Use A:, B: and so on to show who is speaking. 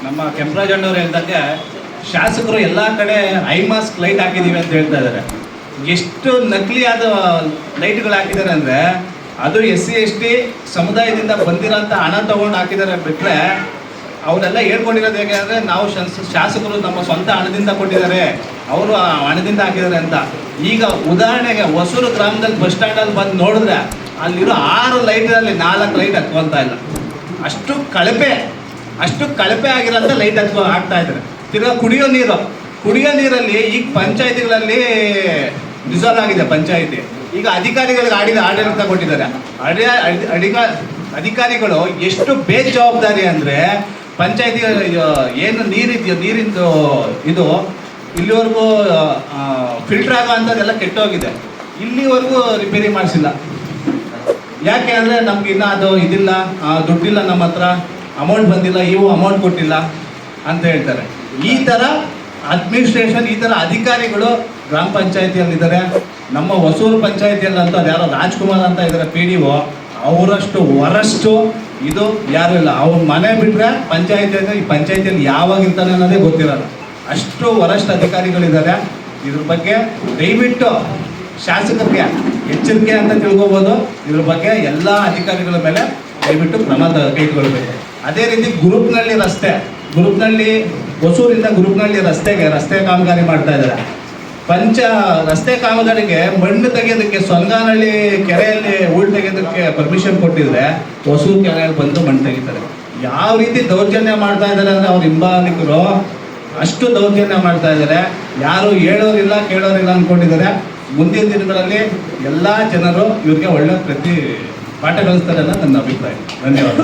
A: ನಮ್ಮ ಕೆಂಪರಾಜಣ್ಣವ್ರು ಹೇಳ್ದಂಗೆ ಶಾಸಕರು ಎಲ್ಲ ಕಡೆ ಐ ಮಾಸ್ಕ್ ಲೈಟ್ ಹಾಕಿದ್ದೀವಿ ಅಂತ ಹೇಳ್ತಾ ಇದ್ದಾರೆ. ಎಷ್ಟು ನಕಲಿಯಾದ ಲೈಟ್ಗಳು ಹಾಕಿದ್ದಾರೆ ಅಂದರೆ ಅದು SC/ST ಸಮುದಾಯದಿಂದ ಬಂದಿರೋಂಥ ಹಣ ತೊಗೊಂಡು ಹಾಕಿದ್ದಾರೆ ಬಿಟ್ಟರೆ ಅವರೆಲ್ಲ ಹೇಳ್ಕೊಂಡಿರೋದು ಹೇಗೆ ಅಂದರೆ ನಾವು ಶಾಸಕರು ನಮ್ಮ ಸ್ವಂತ ಹಣದಿಂದ ಕೊಟ್ಟಿದ್ದಾರೆ, ಅವರು ಹಣದಿಂದ ಹಾಕಿದ್ದಾರೆ ಅಂತ. ಈಗ ಉದಾಹರಣೆಗೆ ಹೊಸೂರು ಗ್ರಾಮದಲ್ಲಿ ಬಸ್ ಸ್ಟ್ಯಾಂಡಲ್ಲಿ ಬಂದು ನೋಡಿದ್ರೆ ಅಲ್ಲಿರೋ 6 ಲೈಟಲ್ಲಿ 4 ಲೈಟ್ ಹತ್ಕೊಂತ ಇಲ್ಲ. ಅಷ್ಟು ಕಳಪೆ ಆಗಿರೋಂಥ ಲೈಟ್ ಹಾಕ್ತಾ ಇದ್ದಾರೆ. ತಿರ್ಗಾ ಕುಡಿಯೋ ನೀರಲ್ಲಿ ಈಗ ಪಂಚಾಯತಿಗಳಲ್ಲಿ ಡಿಸಾಲ್ವ್ ಆಗಿದೆ ಪಂಚಾಯತಿ. ಈಗ ಅಧಿಕಾರಿಗಳಿಗೆ ಆಡಳಿತ ಕೊಟ್ಟಿದ್ದಾರೆ. ಅಧಿಕಾರಿಗಳು ಎಷ್ಟು ಬೇಜವಾಬ್ದಾರಿ ಅಂದರೆ ಪಂಚಾಯತಿ ಏನು ನೀರಿಂದು ಇದು ಇಲ್ಲಿವರೆಗೂ ಫಿಲ್ಟರ್ ಆಗೋ ಅಂಥದ್ದೆಲ್ಲ ಕೆಟ್ಟೋಗಿದೆ, ಇಲ್ಲಿವರೆಗೂ ರಿಪೇರಿ ಮಾಡಿಸಿಲ್ಲ. ಯಾಕೆ ಅಂದರೆ ನಮ್ಗೆ ಇನ್ನೂ ಅದು ಇದಿಲ್ಲ, ದುಡ್ಡಿಲ್ಲ, ನಮ್ಮ ಹತ್ರ ಅಮೌಂಟ್ ಬಂದಿಲ್ಲ, ಇವು ಅಮೌಂಟ್ ಕೊಟ್ಟಿಲ್ಲ ಅಂತ ಹೇಳ್ತಾರೆ. ಈ ಥರ ಅಡ್ಮಿನಿಸ್ಟ್ರೇಷನ್, ಈ ಥರ ಅಧಿಕಾರಿಗಳು ಗ್ರಾಮ ಪಂಚಾಯತಿಯಲ್ಲಿದ್ದಾರೆ. ನಮ್ಮ ಹೊಸೂರು ಪಂಚಾಯತಿಯಲ್ಲಂತೂ ಅದು ಯಾರೋ ರಾಜ್ಕುಮಾರ್ ಅಂತ ಇದ್ದಾರೆ PDO, ಅವರಷ್ಟು ವರಷ್ಟು ಇದು ಯಾರೂ ಇಲ್ಲ. ಅವ್ರ ಮನೆ ಬಿಟ್ಟರೆ ಈ ಪಂಚಾಯತಿಯಲ್ಲಿ ಯಾವಾಗ ಇರ್ತಾನೆ ಅನ್ನೋದೇ ಗೊತ್ತಿರಲ್ಲ, ಅಷ್ಟು ವರಷ್ಟು ಅಧಿಕಾರಿಗಳಿದ್ದಾರೆ. ಇದ್ರ ಬಗ್ಗೆ ದಯವಿಟ್ಟು ಶಾಸಕರಿಗೆ ಎಚ್ಚರಿಕೆ ಅಂತ ತಿಳ್ಕೊಬೋದು. ಇದ್ರ ಬಗ್ಗೆ ಎಲ್ಲ ಅಧಿಕಾರಿಗಳ ಮೇಲೆ ದಯವಿಟ್ಟು ಕ್ರಮ ಕೈಗೊಳ್ಳಬೇಕು. ಅದೇ ರೀತಿ ಗ್ರೂಪ್ನಲ್ಲಿ ಹೊಸೂರಿಂದ ಗ್ರೂಪ್ನಲ್ಲಿ ರಸ್ತೆ ಕಾಮಗಾರಿ ಮಾಡ್ತಾ ಇದ್ದಾರೆ. ರಸ್ತೆ ಕಾಮಗಾರಿಗೆ ಮಣ್ಣು ತೆಗೆಯೋದಕ್ಕೆ ಸೊಂಗಾನಹಳ್ಳಿ ಕೆರೆಯಲ್ಲಿ ಹೂಳು ತೆಗೆಯೋದಕ್ಕೆ ಪರ್ಮಿಷನ್ ಕೊಟ್ಟಿದ್ರೆ ಹೊಸೂರು ಕೆರೆಯಲ್ಲಿ ಬಂದು ಮಣ್ಣು ತೆಗಿತಾರೆ. ಯಾವ ರೀತಿ ದೌರ್ಜನ್ಯ ಮಾಡ್ತಾ ಇದ್ದಾರೆ ಅಂದರೆ ಅವ್ರ ಹಿಂಬಾಲಿಕರು ಅಷ್ಟು ದೌರ್ಜನ್ಯ ಮಾಡ್ತಾ ಇದ್ದಾರೆ. ಯಾರು ಹೇಳೋರಿಲ್ಲ ಕೇಳೋರಿಲ್ಲ ಅಂದ್ಕೊಂಡಿದ್ದಾರೆ. ಮುಂದಿನ ದಿನಗಳಲ್ಲಿ ಎಲ್ಲ ಜನರು ಇವ್ರಿಗೆ ಒಳ್ಳೆ ಪಾಠ ಕಲಿಸ್ತಾರೆ ಅನ್ನೋದು ನನ್ನ ಅಭಿಪ್ರಾಯ. ಧನ್ಯವಾದ.